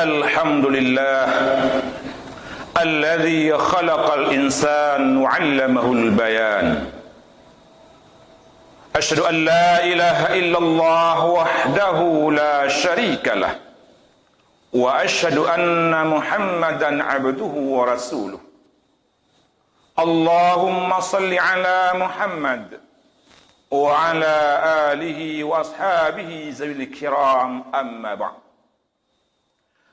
Alhamdulillah alladzi khalaqal insana wa 'allamahul bayan. Asyhadu an la ilaha illallah wahdahu la syarika lah wa asyhadu anna Muhammadan 'abduhu wa rasuluh. Allahumma salli ala Muhammad wa ala alihi wa ashabihi zawil kiram, amma ba'd.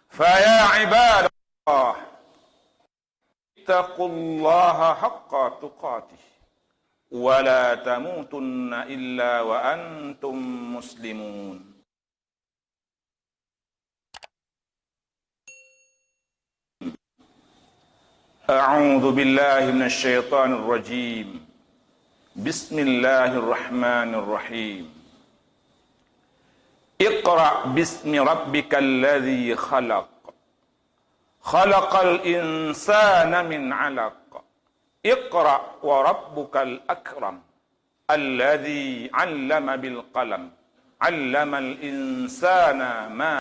Faya ibadallah, ittaqullaha haqqa tuqatih wa la tamutunna illa wa antum muslimun. A'udzu billahi minasy syaithanir rajim. Bismillahirrahmanirrahim. Iqra bismi rabbikal ladzi khalaq. Khalaqal insana min 'alaq. Iqra wa rabbukal akram. Alladzi 'allama bil qalam. 'Allamal insana ma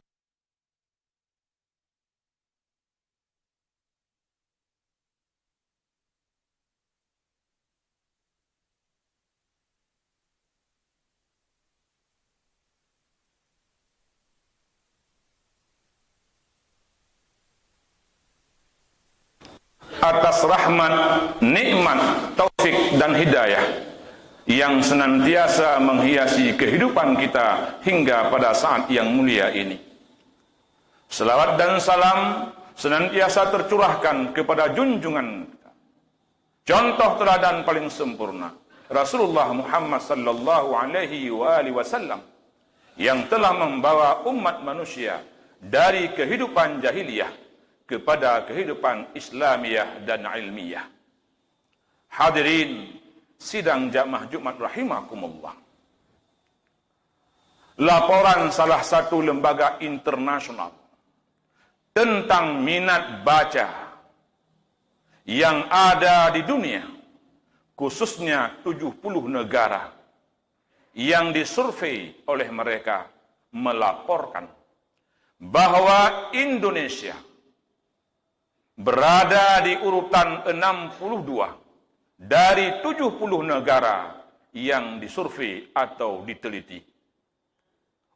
atas rahmat, nikmat, taufik dan hidayah yang senantiasa menghiasi kehidupan kita hingga pada saat yang mulia ini. Selawat dan salam senantiasa tercurahkan kepada junjungan kita, contoh teladan paling sempurna, Rasulullah Muhammad sallallahu alaihi wasallam, yang telah membawa umat manusia dari kehidupan jahiliyah kepada kehidupan Islamiyah dan ilmiah. Hadirin sidang jamaah Jumat rahimakumullah. Laporan salah satu lembaga internasional tentang minat baca yang ada di dunia, khususnya 70 negara yang disurvei oleh mereka, melaporkan bahwa Indonesia berada di urutan 62 dari 70 negara yang disurvei atau diteliti.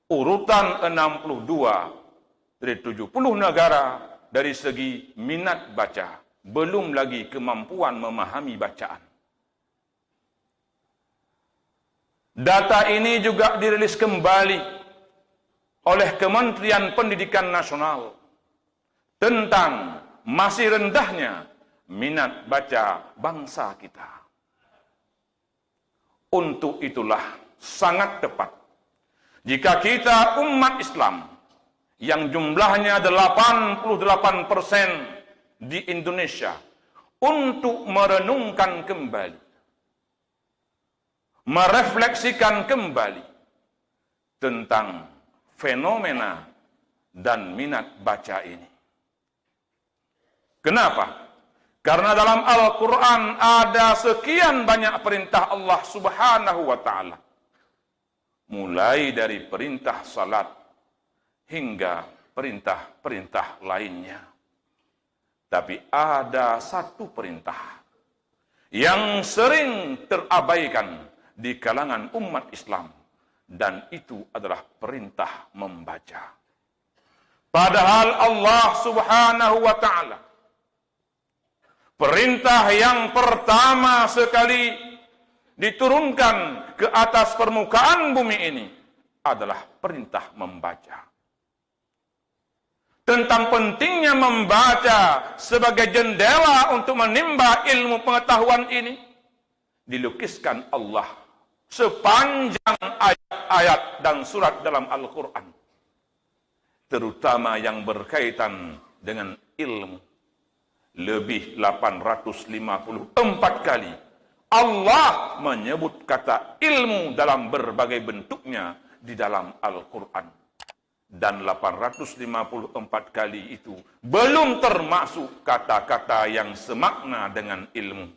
Urutan 62 dari 70 negara dari segi minat baca, belum lagi kemampuan memahami bacaan. Data ini juga dirilis kembali oleh Kementerian Pendidikan Nasional tentang masih rendahnya minat baca bangsa kita. Untuk itulah sangat tepat jika kita umat Islam yang jumlahnya 88% di Indonesia untuk merenungkan kembali, merefleksikan kembali tentang fenomena dan minat baca ini. Kenapa? Karena dalam Al-Quran ada sekian banyak perintah Allah Subhanahu wa ta'ala. Mulai dari perintah salat hingga perintah-perintah lainnya. Tapi ada satu perintah yang sering terabaikan di kalangan umat Islam, dan itu adalah perintah membaca. Padahal Allah Subhanahu wa ta'ala, perintah yang pertama sekali diturunkan ke atas permukaan bumi ini adalah perintah membaca. Tentang pentingnya membaca sebagai jendela untuk menimba ilmu pengetahuan ini, dilukiskan Allah sepanjang ayat-ayat dan surat dalam Al-Quran, terutama yang berkaitan dengan ilmu. Lebih 854 kali Allah menyebut kata ilmu dalam berbagai bentuknya di dalam Al-Quran. Dan 854 kali itu belum termasuk kata-kata yang semakna dengan ilmu,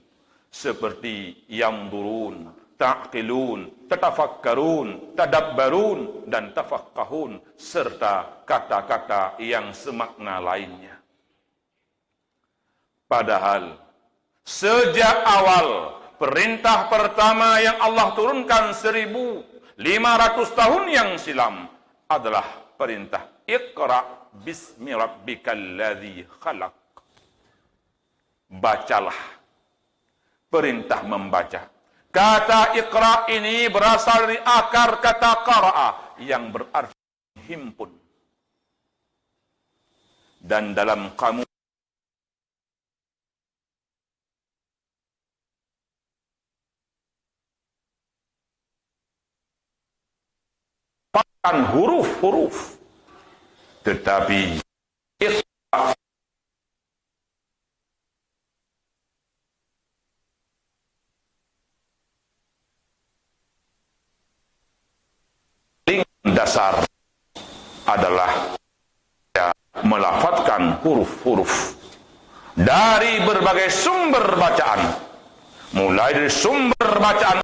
seperti yamdurun, ta'qilun, tatafakkarun, tadabbarun, dan tafaqqahun, serta kata-kata yang semakna lainnya. Padahal sejak awal perintah pertama yang Allah turunkan 1500 tahun yang silam adalah perintah Iqra bismi rabbikal ladzi khalaq. Bacalah. Perintah membaca. Kata Iqra ini berasal dari akar kata qara'a yang berarti himpun. Dan dalam kamus huruf-huruf, tetapi Iqra dasar adalah melafadzkan huruf-huruf dari berbagai sumber bacaan, mulai dari sumber bacaan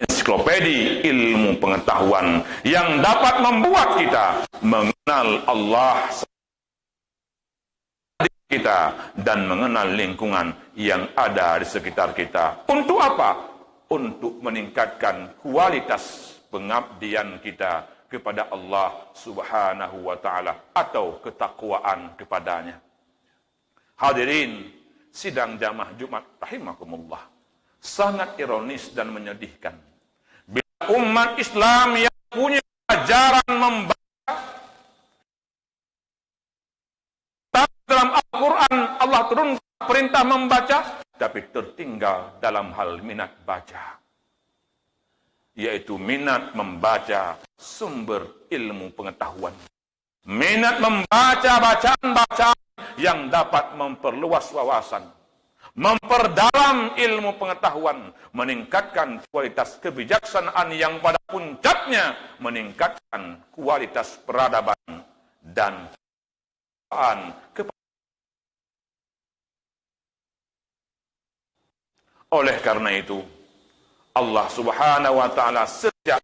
ensiklopedi ilmu pengetahuan yang dapat membuat kita mengenal Allah kita dan mengenal lingkungan yang ada di sekitar kita. Untuk apa? Untuk meningkatkan kualitas pengabdian kita kepada Allah Subhanahu wa ta'ala atau ketakwaan kepadanya. Hadirin sidang jamaah Jumat rahimakumullah, sangat ironis dan menyedihkan bila umat Islam yang punya ajaran membaca dalam Al-Quran, Allah turunkan perintah membaca, tapi tertinggal dalam hal minat baca, yaitu minat membaca sumber ilmu pengetahuan, minat membaca bacaan-bacaan yang dapat memperluas wawasan, memperdalam ilmu pengetahuan, meningkatkan kualitas kebijaksanaan yang pada puncaknya meningkatkan kualitas peradaban dan kepada. Oleh karena itu, Allah Subhanahu wa ta'ala sejak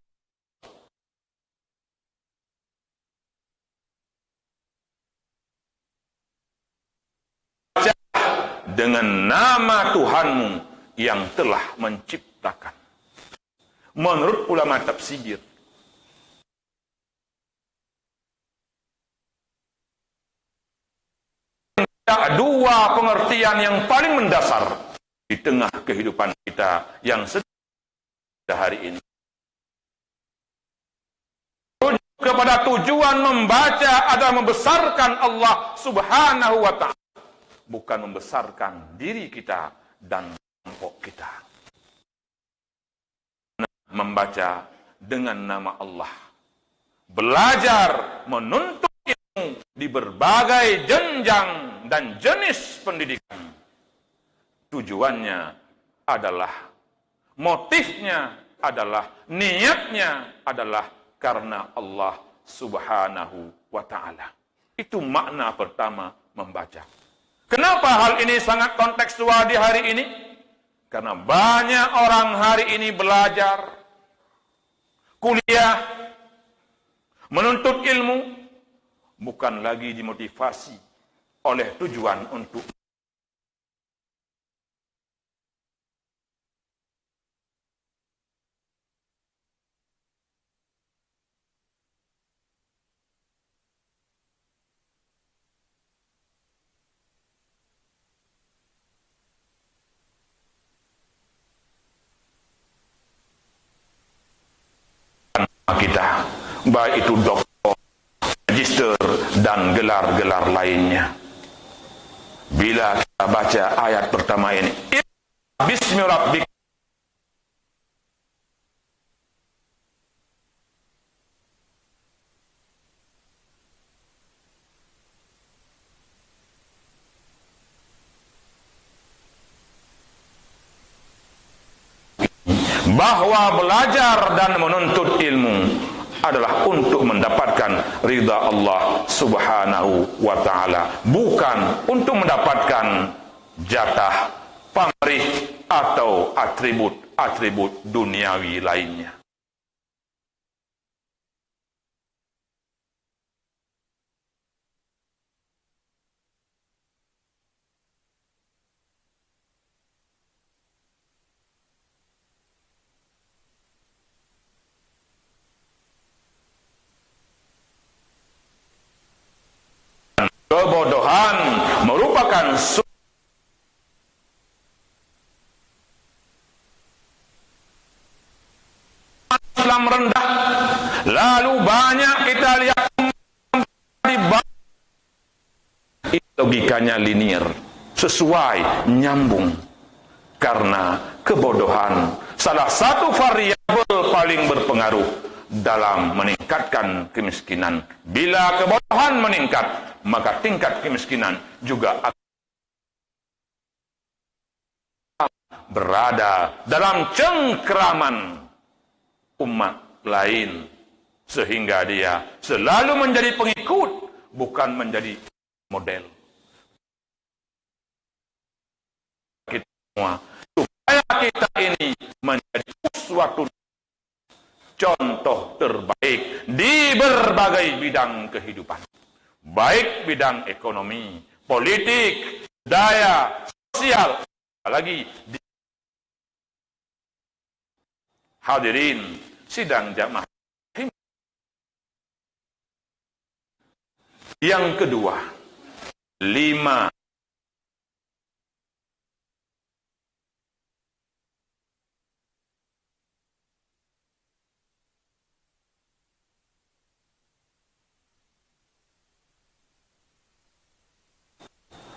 dengan nama Tuhanmu yang telah menciptakan. Menurut ulama tafsir, ada dua pengertian yang paling mendasar di tengah kehidupan kita yang sedang hari ini. Kepada tujuan membaca adalah membesarkan Allah Subhanahu wa ta'ala, bukan membesarkan diri kita dan kelompok kita. Membaca dengan nama Allah, belajar menuntut ilmu di berbagai jenjang dan jenis pendidikan. Tujuannya adalah, motifnya adalah, niatnya adalah karena Allah Subhanahu wa ta'ala. Itu makna pertama membaca. Kenapa hal ini sangat kontekstual di hari ini? Karena banyak orang hari ini belajar, kuliah, menuntut ilmu, bukan lagi dimotivasi oleh tujuan untuk kita, baik itu doktor, magister, dan gelar-gelar lainnya. Bila kita baca ayat pertama ini, Bismi Rabbik, bahwa belajar dan menuntut ilmu adalah untuk mendapatkan ridha Allah Subhanahu wa ta'ala, bukan untuk mendapatkan jatah, pamrih, atau atribut-atribut duniawi lainnya. Kebodohan merupakan Islam rendah, lalu banyak kita lihat logikanya linear, sesuai, nyambung. Karena kebodohan salah satu variabel paling berpengaruh dalam meningkatkan kemiskinan. Bila kebodohan meningkat, maka tingkat kemiskinan juga akan berada dalam cengkeraman umat lain, sehingga dia selalu menjadi pengikut, bukan menjadi model. Kita semua, supaya kita ini menjadi suatu contoh terbaik di berbagai bidang kehidupan, baik bidang ekonomi, politik, budaya, sosial, apalagi di hadirin sidang jamaah. Yang kedua, 5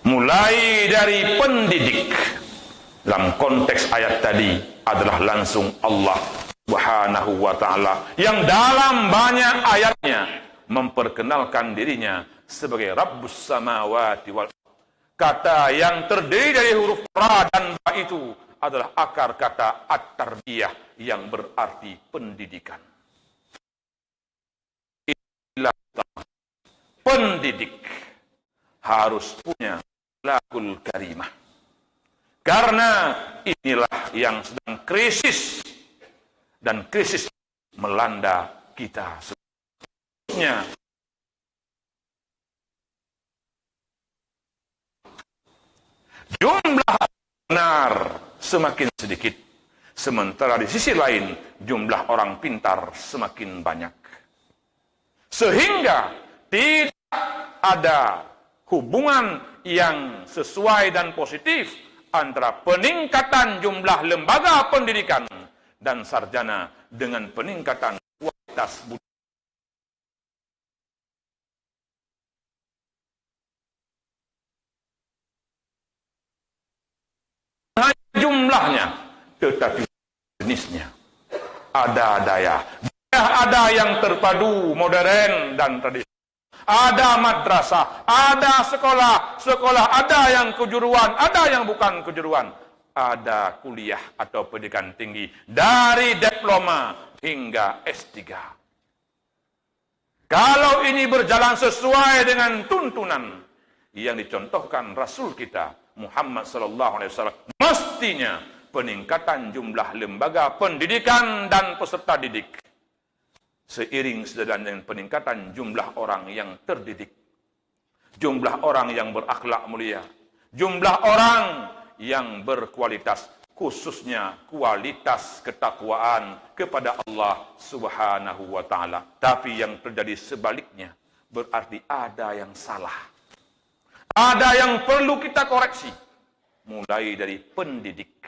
mulai dari pendidik. Dalam konteks ayat tadi adalah langsung Allah Subhanahu wa ta'ala yang dalam banyak ayatnya memperkenalkan dirinya sebagai Rabbus Samawati wal. Kata yang terdiri dari huruf Ra dan Ba itu adalah akar kata at-tarbiyah yang berarti pendidikan. Inilah pendidik harus punya akhlakul karimah. Karena inilah yang sedang krisis, dan krisis melanda kita semuanya. Jumlah benar semakin sedikit, sementara di sisi lain jumlah orang pintar semakin banyak. Sehingga tidak ada hubungan yang sesuai dan positif antara peningkatan jumlah lembaga pendidikan dan sarjana dengan peningkatan kualitas budaya. Jumlahnya, tetapi jenisnya. Ada yang terpadu, modern dan tradisional. Ada madrasah, ada sekolah, ada yang kejuruan, ada yang bukan kejuruan. Ada kuliah atau pendidikan tinggi, dari diploma hingga S3. Kalau ini berjalan sesuai dengan tuntunan yang dicontohkan Rasul kita Muhammad SAW, mestinya peningkatan jumlah lembaga pendidikan dan peserta didik seiring sejalan dengan peningkatan jumlah orang yang terdidik, jumlah orang yang berakhlak mulia, jumlah orang yang berkualitas, khususnya kualitas ketakwaan kepada Allah Subhanahu wa ta'ala. Tapi yang terjadi sebaliknya, berarti ada yang salah. Ada yang perlu kita koreksi, mulai dari pendidik.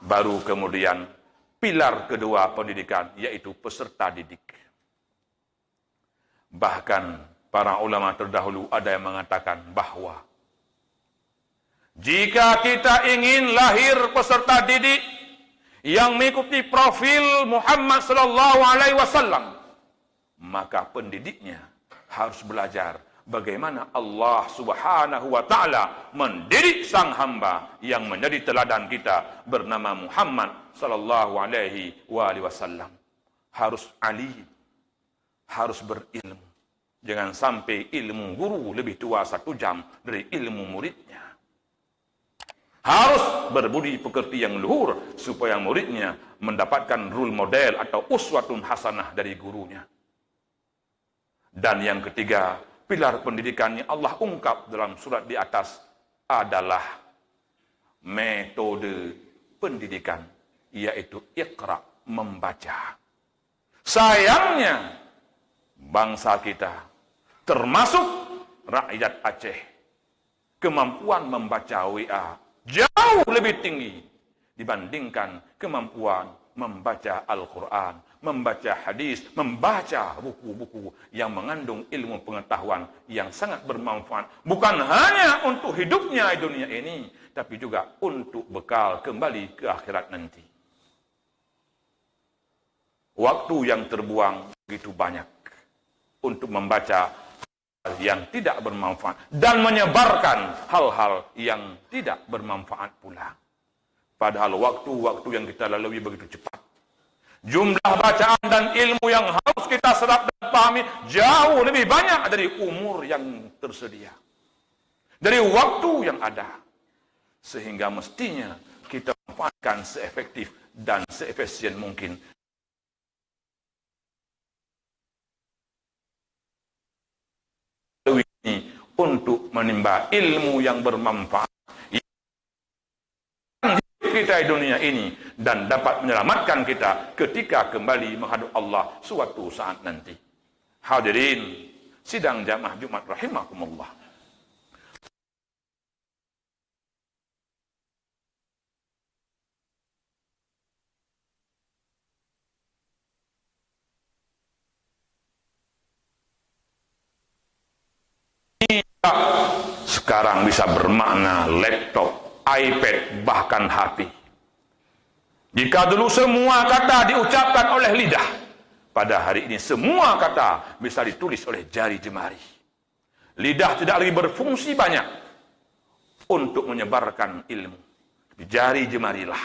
Baru kemudian pilar kedua pendidikan, yaitu peserta didik. Bahkan para ulama terdahulu ada yang mengatakan bahwa jika kita ingin lahir peserta didik yang mengikuti profil Muhammad SAW, maka pendidiknya harus belajar bagaimana Allah Subhanahu wa ta'ala mendidik sang hamba yang menjadi teladan kita bernama Muhammad sallallahu alaihi wasallam. harus alim, harus berilmu. Jangan sampai ilmu guru lebih tua 1 jam dari ilmu muridnya. Harus berbudi pekerti yang luhur supaya muridnya mendapatkan role model atau uswatun hasanah dari gurunya. Dan yang ketiga, pilar pendidikan yang Allah ungkap dalam surat di atas adalah metode pendidikan, yaitu Iqra, membaca. Sayangnya bangsa kita, termasuk rakyat Aceh, kemampuan membaca WA jauh lebih tinggi dibandingkan kemampuan membaca Al-Quran, membaca hadis, membaca buku-buku yang mengandung ilmu pengetahuan yang sangat bermanfaat. Bukan hanya untuk hidupnya di dunia ini, tapi juga untuk bekal kembali ke akhirat nanti. Waktu yang terbuang begitu banyak untuk membaca hal yang tidak bermanfaat dan menyebarkan hal-hal yang tidak bermanfaat pula. Padahal waktu-waktu yang kita lalui begitu cepat. Jumlah bacaan dan ilmu yang harus kita serap dan pahami jauh lebih banyak dari umur yang tersedia, dari waktu yang ada. Sehingga mestinya kita manfaatkan seefektif dan seefisien mungkin untuk menimba ilmu yang bermanfaat kita di dunia ini dan dapat menyelamatkan kita ketika kembali menghadap Allah suatu saat nanti. Hadirin sidang jamaah Jumat rahimakumullah. Sekarang bisa bermakna laptop, iPad, bahkan HP. Jika dulu semua kata diucapkan oleh lidah, pada hari ini semua kata bisa ditulis oleh jari jemari. Lidah tidak lagi berfungsi banyak untuk menyebarkan ilmu. Jari jemarilah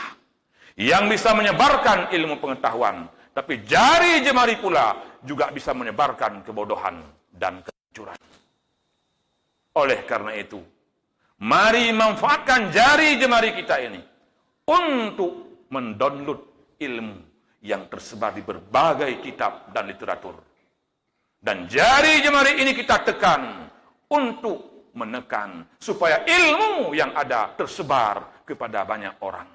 yang bisa menyebarkan ilmu pengetahuan. Tapi jari jemari pula juga bisa menyebarkan kebodohan dan kehancuran. Oleh karena itu, mari manfaatkan jari jemari kita ini untuk mendownload ilmu yang tersebar di berbagai kitab dan literatur. Dan jari jemari ini kita tekan untuk menekan supaya ilmu yang ada tersebar kepada banyak orang.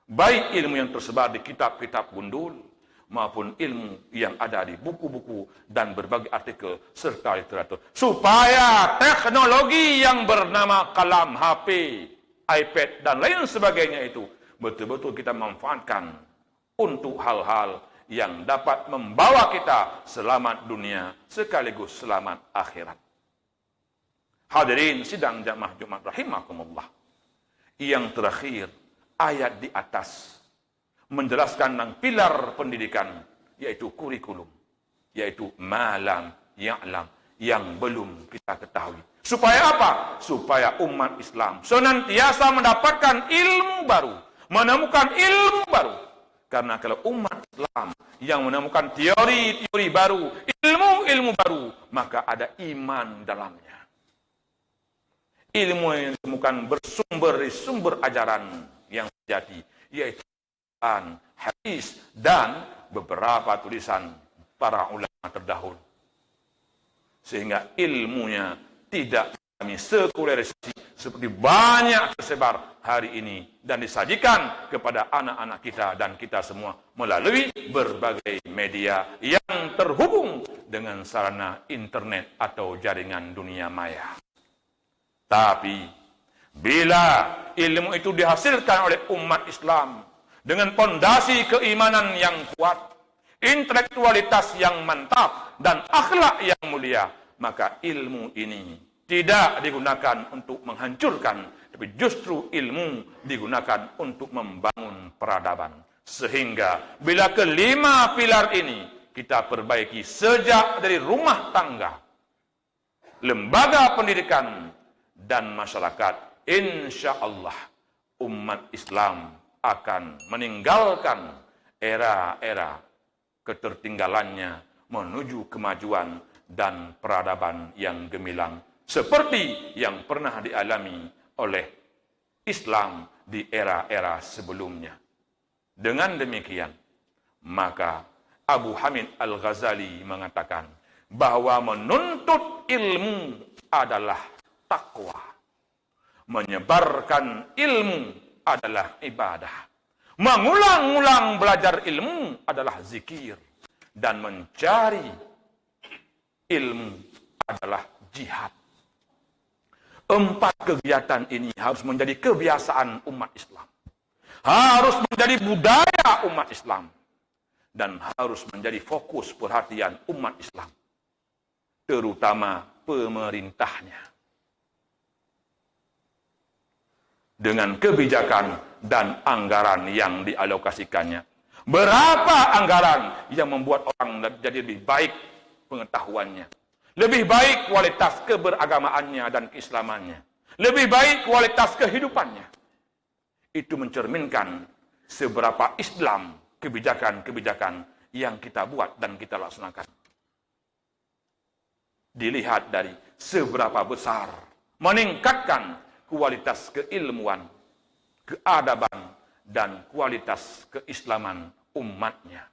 Baik ilmu yang tersebar di kitab-kitab gundul maupun ilmu yang ada di buku-buku dan berbagai artikel serta literatur. Supaya teknologi yang bernama kalam, HP, iPad dan lain sebagainya itu betul-betul kita manfaatkan untuk hal-hal yang dapat membawa kita selamat dunia sekaligus selamat akhirat. Hadirin sidang jamaah Jumat rahimakumullah. Yang terakhir, ayat di atas menjelaskan tentang pilar pendidikan, yaitu kurikulum, yaitu malam ya'lam, yang belum kita ketahui. Supaya apa? Supaya umat Islam senantiasa mendapatkan ilmu baru, menemukan ilmu baru. Karena kalau umat Islam yang menemukan teori-teori baru, ilmu-ilmu baru, maka ada iman dalamnya. Ilmu yang ditemukan bersumber dari sumber ajaran yang sejati, yaitu hadis dan beberapa tulisan para ulama terdahulu, sehingga ilmunya tidak kami sekularisasi seperti banyak tersebar hari ini dan disajikan kepada anak-anak kita dan kita semua melalui berbagai media yang terhubung dengan sarana internet atau jaringan dunia maya. Tapi bila ilmu itu dihasilkan oleh umat Islam dengan pondasi keimanan yang kuat, intelektualitas yang mantap, dan akhlak yang mulia, maka ilmu ini tidak digunakan untuk menghancurkan, tapi justru ilmu digunakan untuk membangun peradaban. Sehingga bila kelima pilar ini kita perbaiki sejak dari rumah tangga, lembaga pendidikan, dan masyarakat, insya Allah umat Islam akan meninggalkan era-era ketertinggalannya menuju kemajuan dan peradaban yang gemilang, seperti yang pernah dialami oleh Islam di era-era sebelumnya. Dengan demikian, maka Abu Hamid Al-Ghazali mengatakan bahwa menuntut ilmu adalah takwa. Menyebarkan ilmu adalah ibadah. Mengulang-ulang belajar ilmu adalah zikir. Dan mencari ilmu adalah jihad. 4 kegiatan ini harus menjadi kebiasaan umat Islam. Harus menjadi budaya umat Islam. Dan harus menjadi fokus perhatian umat Islam. Terutama pemerintahnya. Dengan kebijakan dan anggaran yang dialokasikannya. Berapa anggaran yang membuat orang jadi lebih baik pengetahuannya. Lebih baik kualitas keberagamaannya dan keislamannya. Lebih baik kualitas kehidupannya. Itu mencerminkan seberapa Islam kebijakan-kebijakan yang kita buat dan kita laksanakan. Dilihat dari seberapa besar meningkatkan kualitas keilmuan, keadaban, dan kualitas keislaman umatnya.